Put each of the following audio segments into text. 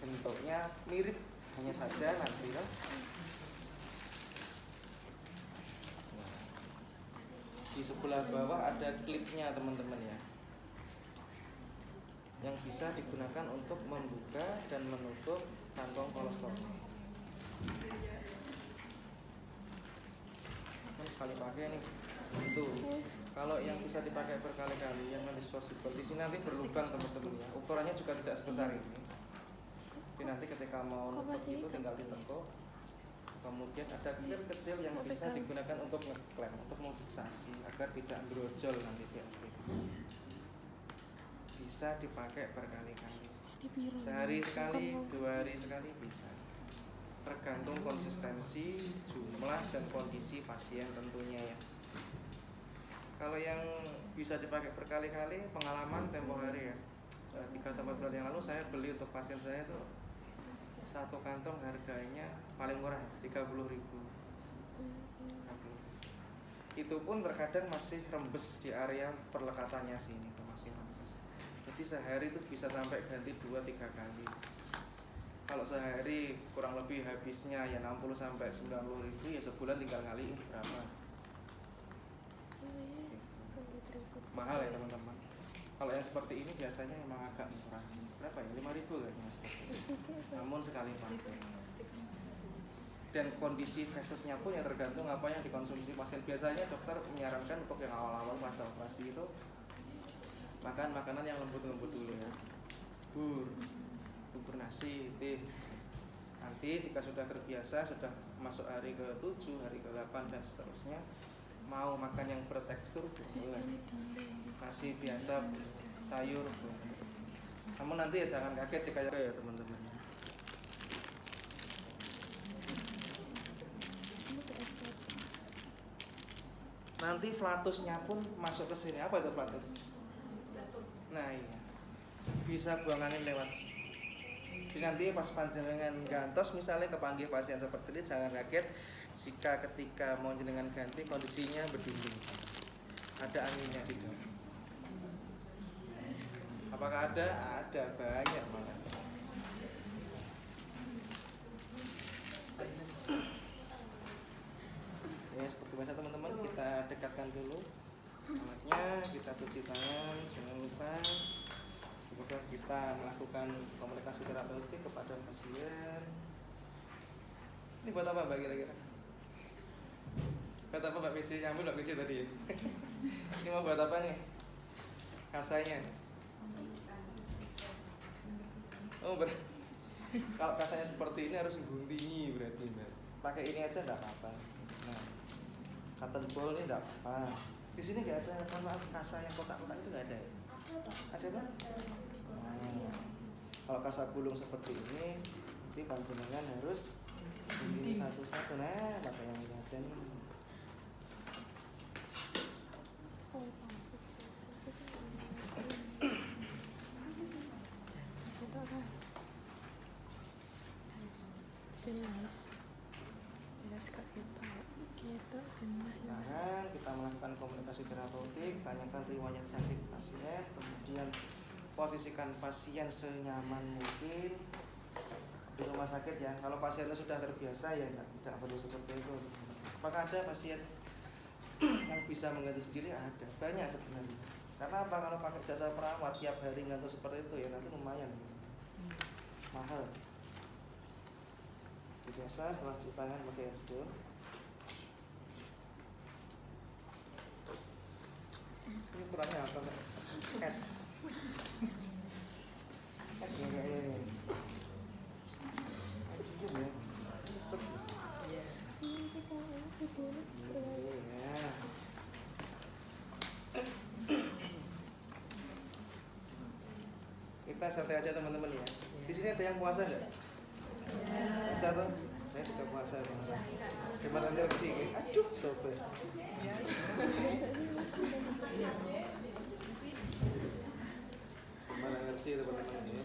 bentuknya mirip, hanya saja nanti kan. Di sebelah bawah ada klipnya teman-teman ya, yang bisa digunakan untuk membuka dan menutup kantong kolostrum. Kan sekali pakai nih. Itu. Kalau yang bisa dipakai berkali-kali, yang disposable di sini nanti berlubang teman-teman ya. Ukurannya juga tidak sebesar ini. Tapi nanti ketika mau nutup itu tinggal ditekuk. Kemudian ada klip kecil yang bisa digunakan untuk ngeklem, untuk memfiksasi agar tidak brojol nanti di akhir. Bisa dipakai berkali-kali, sehari sekali, 2 hari sekali bisa. Tergantung konsistensi, jumlah dan kondisi pasien tentunya ya. Kalau yang bisa dipakai berkali-kali, pengalaman tempo hari ya. 3-4 bulan yang lalu saya beli untuk pasien saya itu satu kantong harganya paling murah 30.000. Itu pun terkadang masih rembes di area perlekatannya sini, masih rembes. Jadi sehari itu bisa sampai ganti 2-3 kali. Kalau sehari kurang lebih habisnya ya 60-90.000, ya sebulan tinggal ngaliin berapa. Mahal ya teman-teman. Kalau yang seperti ini biasanya emang agak murah sih. Berapa ya? 5.000 kayaknya seperti itu. Namun sekali pakai. Dan kondisi fesesnya pun ya tergantung apa yang dikonsumsi pasien. Biasanya dokter menyarankan untuk yang awal-awal masa operasi itu makan makanan yang lembut-lembut dulu ya. Bubur nasi, tim. Nanti jika sudah terbiasa, sudah masuk hari ke-7, hari ke-8 dan seterusnya, mau makan yang bertekstur boleh. Nasi biasa, sayur. Namun nanti ya jangan kaget jika ya teman-teman. Nanti flatusnya pun masuk ke sini. Apa itu flatus? Nah iya, bisa buangannya lewat sini. Jadi nanti pas panjenengan gantos misalnya kepanggil pasien seperti ini, jangan kaget jika ketika mau jenengan ganti kondisinya berdinding, ada anginnya di dalam. Apakah ada? Ada, banyak malah. Ya seperti biasa teman-teman, kita dekatkan dulu alatnya, kita cuci tangan, jangan lupa. Kemudian kita melakukan komunikasi terapeutik kepada pasien. Ini buat apa Mbak kira-kira? Buat apa Mbak Mici? Nyambung Mbak Mici tadi. Ini mau buat apa nih? Kasanya. Oh kalau kasanya seperti ini harus guntingi berarti Mbak. Pakai ini aja enggak apa-apa. Nah, cotton ball ini enggak apa-apa. Di sini enggak ada kasa yang kotak-kotak itu enggak ada. Ada kan? Nah, kalau kasa gulung seperti ini, nanti panjenengan harus ini satu-satu. Nah, pakai yang ini aja nih. Sekarang kita melakukan komunikasi terapeutik, tanyakan riwayat sakit pasien, kemudian posisikan pasien senyaman mungkin di rumah sakit ya. Kalau pasiennya sudah terbiasa ya tidak perlu seperti itu. Apakah ada pasien yang bisa mengganti sendiri? Ada, banyak sebenarnya. Karena apa? Kalau pakai jasa perawat tiap hari ganti seperti itu ya nanti lumayan mahal. Biasa setelah cuci tangan pakai air. Ini kurangnya apa? Es. Es ya kayaknya. Aduh ya. Sep. Iya. Kita santai aja teman-teman ya. Di sini ada yang puasa nggak? Puasa tuh? Saya suka puasa teman-teman. Gimana reaksi? Aduh, sobe. Gimana reaksi teman-teman ya?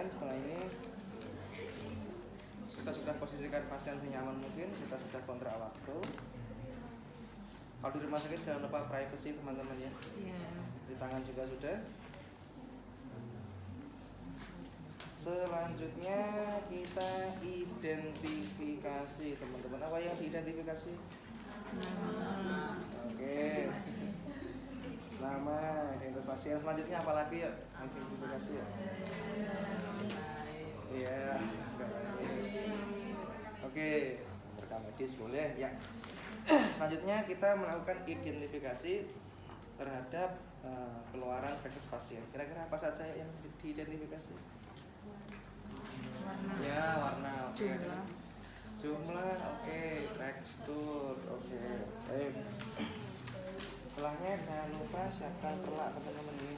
Kemudian setelah ini kita sudah posisikan pasien senyaman mungkin, kita sudah kontrak waktu. Kalau di rumah sakit jangan lupa privacy teman-teman ya. Di tangan juga sudah. Selanjutnya kita identifikasi teman-teman. Apa yang diidentifikasi? Oke. Nama, identitas pasien. Selanjutnya apa lagi ya? Identifikasi ya. Iya. Oke. Rekam medis boleh ya. Selanjutnya kita melakukan identifikasi terhadap keluaran feses pasien. Kira-kira apa saja yang diidentifikasi? Ya, warna, oke. Jumlah, oke. Tekstur, oke. Baik. Setelahnya jangan lupa siapkan perlak teman-teman ini.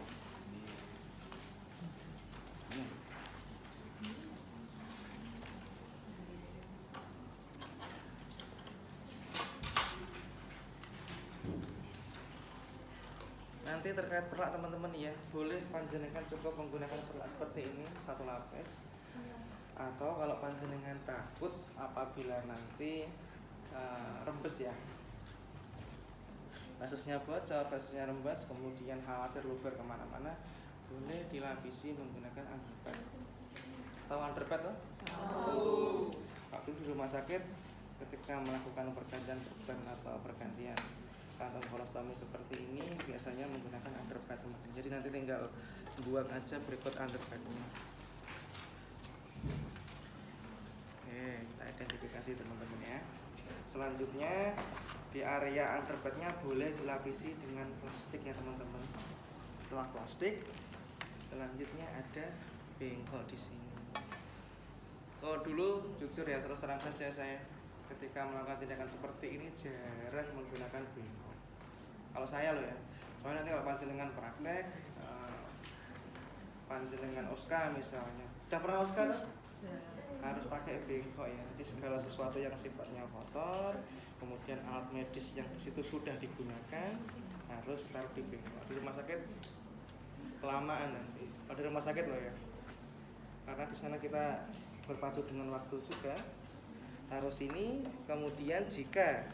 Nanti terkait perlak teman-teman ya, boleh panjenengan cukup menggunakan perlak seperti ini, satu lapis. Atau kalau panjenengan takut apabila nanti rembes ya, fesesnya bocor, fesesnya rembes, kemudian khawatir luber kemana-mana, boleh dilapisi menggunakan underpad. Tahu underpad loh? Waktu di rumah sakit ketika melakukan pergantian beban atau pergantian kantong kolostomi seperti ini biasanya menggunakan underpad. Jadi nanti tinggal buang aja berikut underpadnya. Oke, kita identifikasi teman-teman ya. Selanjutnya di area underpadnya boleh dilapisi dengan plastik ya teman-teman. Setelah plastik, selanjutnya ada bengkok di sini. Kalau dulu jujur ya, terus terang saja saya ketika melakukan tindakan seperti ini jarang menggunakan bengkok. Kalau saya loh ya, soalnya nanti kalau panjenengan praktek, panjenengan OSKA misalnya, udah pernah OSKA kan? Harus pakai bengkok ya. Jadi segala sesuatu yang sifatnya kotor, kemudian alat medis yang di situ sudah digunakan harus taruh di bengkok. Di rumah sakit kelamaan nanti. Kalau di rumah sakit loh ya, karena di sana kita berpacu dengan waktu juga. Taruh sini, kemudian jika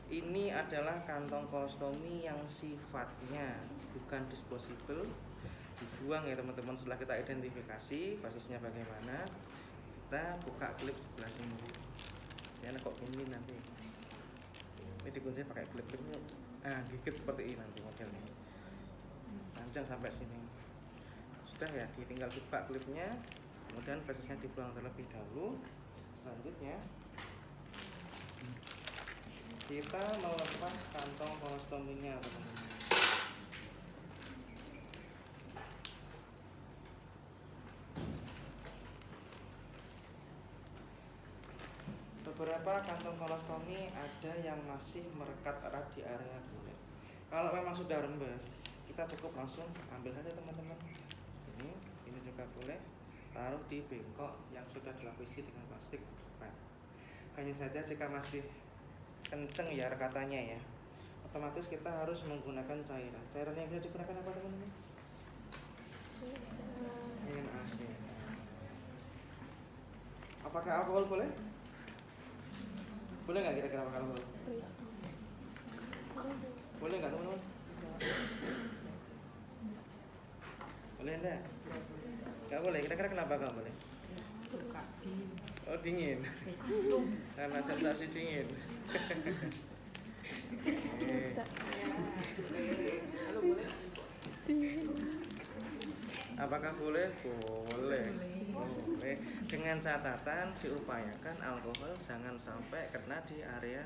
ini adalah kantong kolostomi yang sifatnya bukan disposable, dibuang ya teman-teman. Setelah kita identifikasi basisnya bagaimana, kita buka klip sebelah sini. Ya kok ini nanti ini dikunci pakai klip-klipnya. Gigit seperti ini nanti modelnya. Panjang sampai sini. Sudah ya, tinggal buka klipnya, kemudian basisnya dibuang terlebih dahulu. Selanjutnya kita melepas kantong kolostominya teman-teman. Beberapa kantong kolostomi ada yang masih merekat erat di area kulit. Kalau memang sudah rembes, kita cukup langsung ambil saja teman-teman. Ini juga boleh taruh di bengkok yang sudah dilapisi dengan plastik. Hanya saja jika masih kenceng ya rekatannya ya, otomatis kita harus menggunakan cairan. Cairan yang bisa digunakan apa teman-teman? NaCl. Apakah alkohol boleh? Boleh nggak kira-kira pakai alkohol? Boleh nggak teman-teman? Boleh enggak? Nggak boleh. Kira-kira kenapa nggak boleh? Oh dingin. Karena sensasi dingin. Apakah boleh? Boleh. Dengan catatan diupayakan alkohol jangan sampai kena di area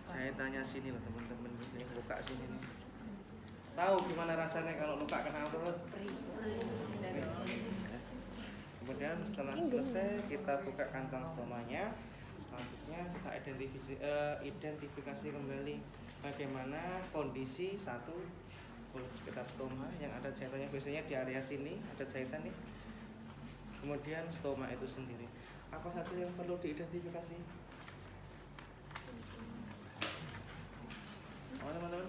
jahitannya sini loh teman-teman. Luka sini nih. Tahu gimana rasanya kalau luka kena alkohol? Kemudian setelah selesai kita buka kantong stomanya. Selanjutnya kita identifikasi kembali bagaimana kondisi satu kulit sekitar stoma yang ada jahitannya. Biasanya di area sini ada jahitan nih. Kemudian stoma itu sendiri. Apa saja yang perlu diidentifikasi? Oh teman-teman,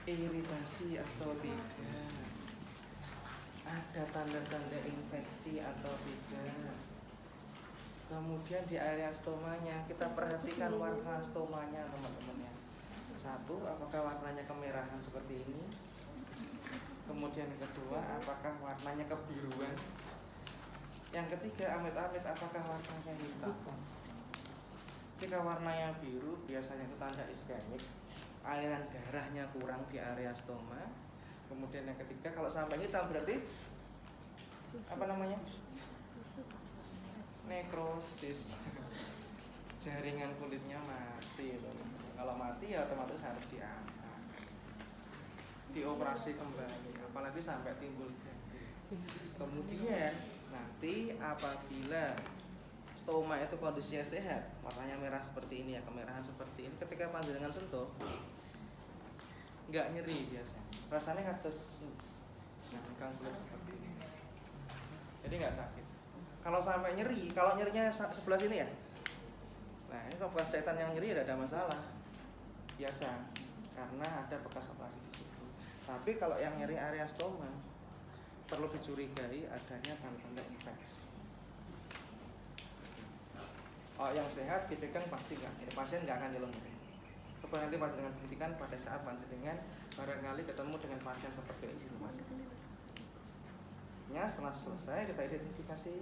iritasi atau tidak? ada tanda-tanda infeksi atau tidak. Kemudian di area stomanya kita perhatikan warna stomanya teman-teman ya. Satu, apakah warnanya kemerahan seperti ini? Kemudian yang kedua, apakah warnanya kebiruan? Yang ketiga, amit-amit apakah warnanya hitam? Jika warnanya biru, biasanya itu tanda iskemik, aliran darahnya kurang di area stoma. Kemudian yang ketiga, kalau sampai hitam berarti apa namanya? Nekrosis. Jaringan kulitnya mati. Kalau mati ya otomatis harus diangkat, dioperasi kembali, apalagi sampai timbul ganti. Kemudian nanti apabila stoma itu kondisinya sehat, warnanya merah seperti ini ya, kemerahan seperti ini, ketika panjenengan sentuh nggak nyeri biasanya, rasanya kados ngangkang kulit seperti ini, jadi nggak sakit. Kalau sampai nyeri, kalau nyerinya sebelah sini ya, nah ini kalau bekas jahitan yang nyeri tidak ada masalah, biasa, karena ada bekas operasi di situ. Tapi kalau yang nyeri area stoma, perlu dicurigai adanya tanda-tanda infeksi. Oh, yang sehat dipegang pasti nggak, pasien nggak akan nyelung. Supaya nanti panjenengan buktikan pada saat panjenengan barangkali ketemu dengan pasien seperti ini di rumah sakit. Ya, setelah selesai kita identifikasi,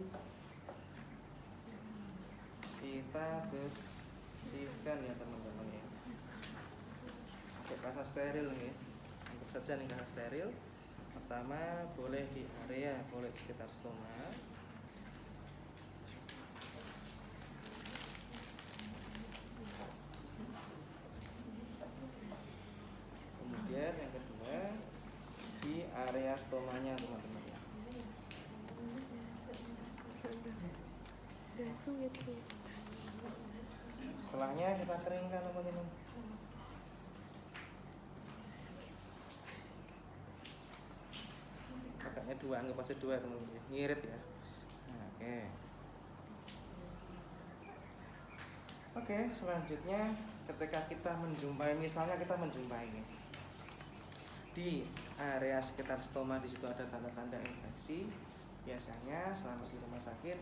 kita bersihkan ya teman-teman ya. Pakai kasa steril nih, untuk saja nih kasa steril. Pertama boleh di area, boleh di sekitar stoma. Kemudian yang kedua di area stomanya teman-teman ya. Setelahnya kita keringkan teman-teman. Pakainya dua, anggap aja dua teman-teman, ngirit ya. Nah, Oke, selanjutnya ketika kita menjumpai, misalnya kita menjumpai di area sekitar stoma, di situ ada tanda-tanda infeksi. Biasanya selama di rumah sakit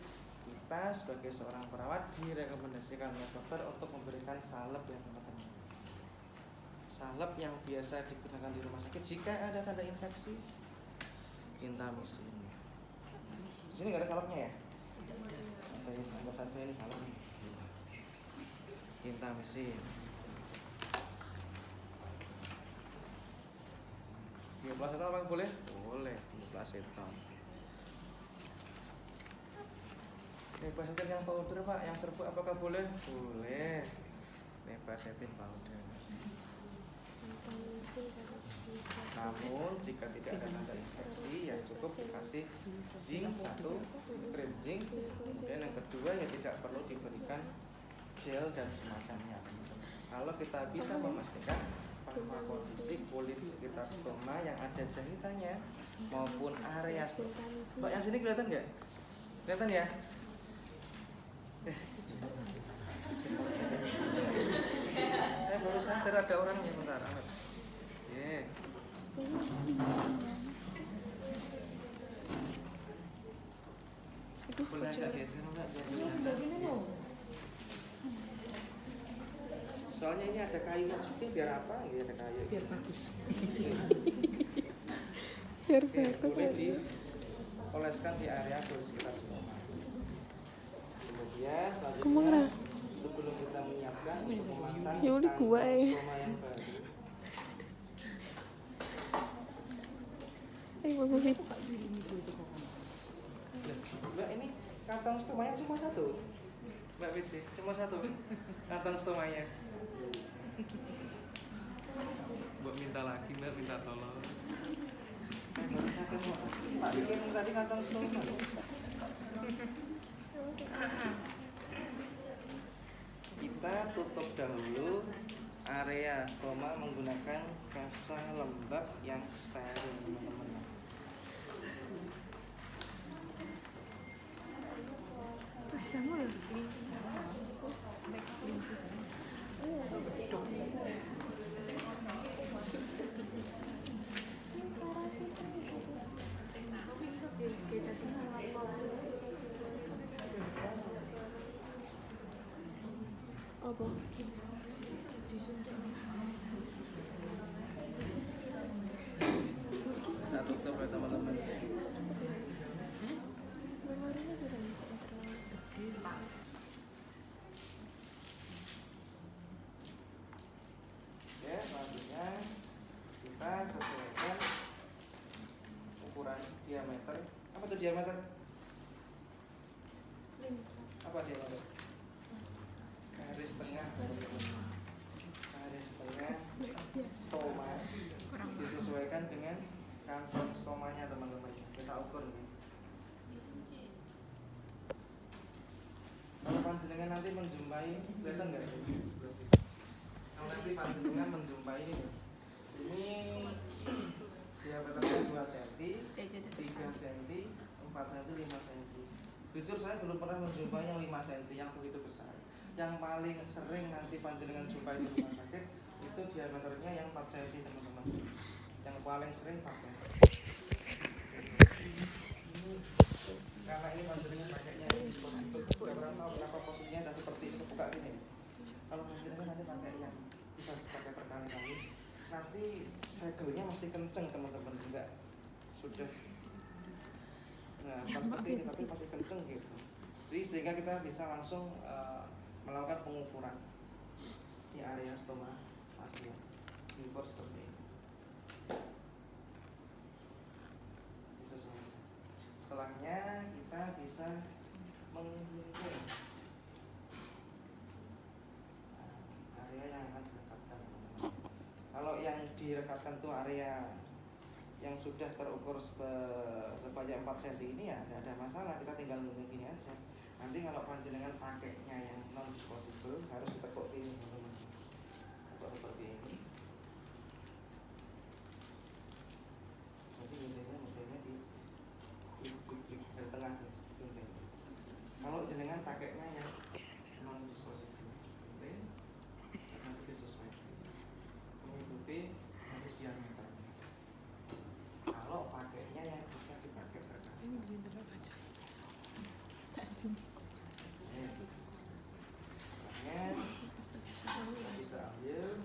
kita sebagai seorang perawat direkomendasikan oleh dokter untuk memberikan salep ya teman-teman. Salep yang biasa digunakan di rumah sakit jika ada tanda infeksi, intamisin. Di sini nggak ada salepnya ya? Ada sambutan saya ini salep. Intamisin. 13 seton apa boleh? Boleh, 13 seton. Nebasetin yang powder Pak, yang serbuk apakah boleh? Boleh. Nebasetin powder. Namun jika tidak ada tanda infeksi, ya cukup dikasih zinc 1, krim zinc. Kemudian yang kedua ya tidak perlu diberikan gel dan semacamnya. Kalau kita bisa memastikan bahwa kondisi kulit sekitar stoma yang ada jahitannya maupun area stoma. Mbak yang sini kelihatan nggak? Kelihatan ya? Baru sadar ada orangnya, bentar. Boleh agak geser enggak? Soalnya ini ada kayunya juga, biar apa? Ya, ada kayu. Biar bagus. Biar bagus. Boleh dioleskan di area kulit sekitar stoma. Kemudian selanjutnya sebelum kita menyiapkan untuk memasang stoma yang baru. Mbak, ini kantong stomanya cuma satu. Mbak Witsi, cuma satu kantong stomanya. Mbak minta lagi, Mbak minta tolong. Baru sadar Mbak. Tak bikin tadi kantong stoma. Kita tutup dahulu area stoma menggunakan kasa lembab yang steril teman-teman. apa? Nah, tutup ya teman-teman. Memorinya kurang terlalu gede. Oke, selanjutnya kita sesuaikan ukuran diameter. Apa tuh diameter? Apa diameter? Garis tengah. Garis tengah stoma disesuaikan dengan kantong stomanya teman-teman. Kita ukur nih. Kalau panjenengan nanti menjumpai, kelihatan nggak? Kalau nanti panjenengan menjumpai ini diameternya 2 cm, 3 cm, 4 cm, 5 cm. Jujur saya belum pernah menjumpai yang 5 cm yang begitu besar. Yang paling sering nanti panjenengan jumpai di rumah sakit itu diameternya yang 4 cm teman-teman. Yang paling sering 4 cm. Karena ini panjenengan pakainya dispositif, tidak pernah tahu kenapa posisinya ada seperti itu, buka gini. Kalau panjenengan nanti pakai yang bisa pakai berkali-kali, nanti segelnya mesti kenceng teman-teman, enggak sudah. Nah, seperti ini tapi masih kenceng gitu. Jadi sehingga kita bisa langsung melakukan pengukuran di area stoma pasien. Diukur seperti ini. Disesuaikan. Setelahnya kita bisa menggunting area yang akan direkatkan. Kalau yang direkatkan tuh area yang sudah terukur sepanjang 4 cm ini ya tidak ada masalah, kita tinggal menggunting aja. Nanti kalau panjenengan pakainya yang non disposable harus ditekuk ini teman-teman. Tekuk seperti ini. Jadi modelnya di dari tengah gunting. Kalau jenengan pakainya yang non disposable, nanti disesuaikan mengikuti garis diameter. Kalau pakainya yang bisa dipakai berkali-kali. Kita bisa ambil masa yang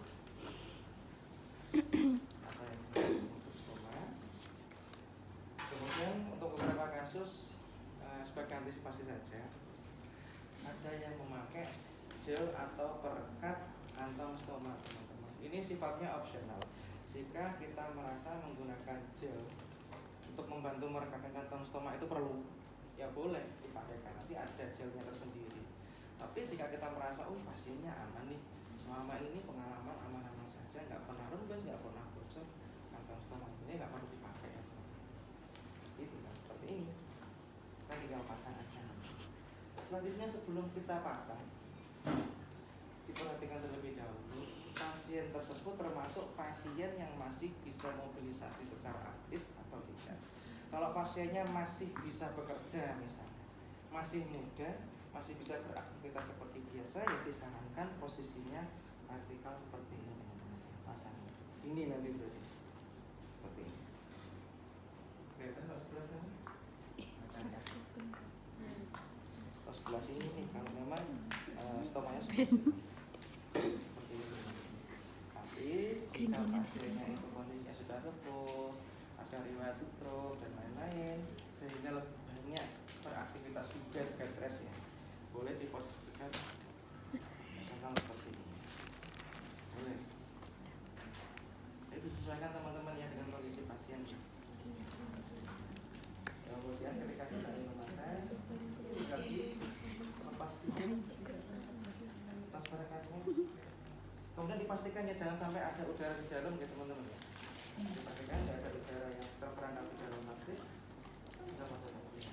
untuk stoma. Kemudian untuk beberapa kasus sebagai antisipasi saja, ada yang memakai gel atau perekat kantong stoma teman-teman. Ini sifatnya opsional. Jika kita merasa menggunakan gel untuk membantu merekatkan kantong stoma itu perlu, ya boleh dipakaikan. Nanti ada gelnya tersendiri. Tapi jika kita merasa, pasiennya aman nih, selama ini pengalaman aman-aman saja, nggak pernah rembes, nggak pernah bocor, kantong stoma ini nggak perlu dipakai. Itu kan seperti ini. Kita tinggal pasang aja. Selanjutnya sebelum kita pasang, diperhatikan terlebih dahulu pasien tersebut termasuk pasien yang masih bisa mobilisasi secara aktif atau tidak. Kalau pasiennya masih bisa bekerja misalnya, masih muda, masih bisa beraktivitas seperti biasa, ya disarankan posisinya vertikal seperti ini teman-teman. Pasang ini nanti berarti seperti ini. Kelihatan kalau sebelah sana? Kalau sebelah sini nih, kalau memang stomanya seperti ini. Tapi jika pasiennya itu kondisinya sudah sepuh, ada riwayat stroke dan lain-lain, sehingga lebih banyak beraktivitas juga di bed rest ya, boleh diposisikan misalkan seperti ini, boleh. Jadi disesuaikan teman-teman ya dengan kondisi pasien. Kemudian ketika kita memasak, kita lepas berekatnya. Kemudian dipastikan ya jangan sampai ada udara di dalam ya teman-teman. Dipastikan tidak ada udara yang terperangkap di dalam plastik. Kita masukkan ini.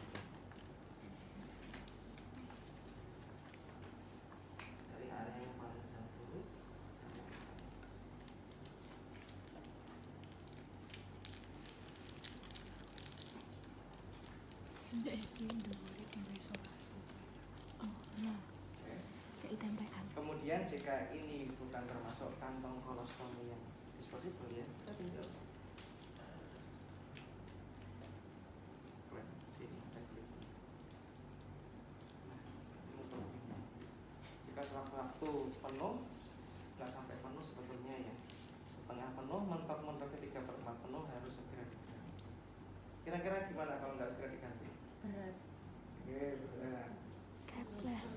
Dari area yang paling jauh dulu. Kemudian jika ini bukan termasuk kantong kolostomi yang disposable ya, kita tinggal sini ada klipnya. Nah, ini untuk ini. Jika sewaktu-waktu waktu penuh, nggak sampai penuh sebetulnya ya, setengah penuh, mentok-mentok ketika 1/4 penuh harus segera diganti. Kira-kira gimana kalau nggak segera diganti? Berat. Oke, berat.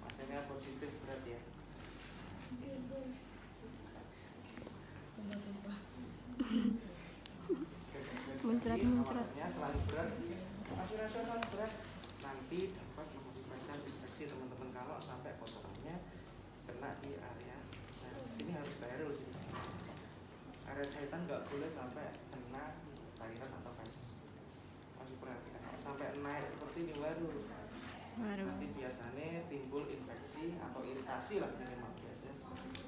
Pasiennya posisi berat ya. Muncrat. Awalnya selalu berat, masih rasional berat. Nanti dapat mengakibatkan infeksi teman-teman kalau sampai kotorannya kena di area sini, harus steril sini. Area jahitan nggak boleh sampai kena cairan atau feses. Masih perhatikan, sampai naik seperti ini baru. Nanti biasanya timbul infeksi atau iritasi lah minimal biasanya seperti itu.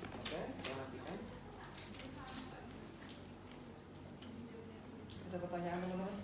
Oke, perhatikan. Ada pertanyaan teman-teman?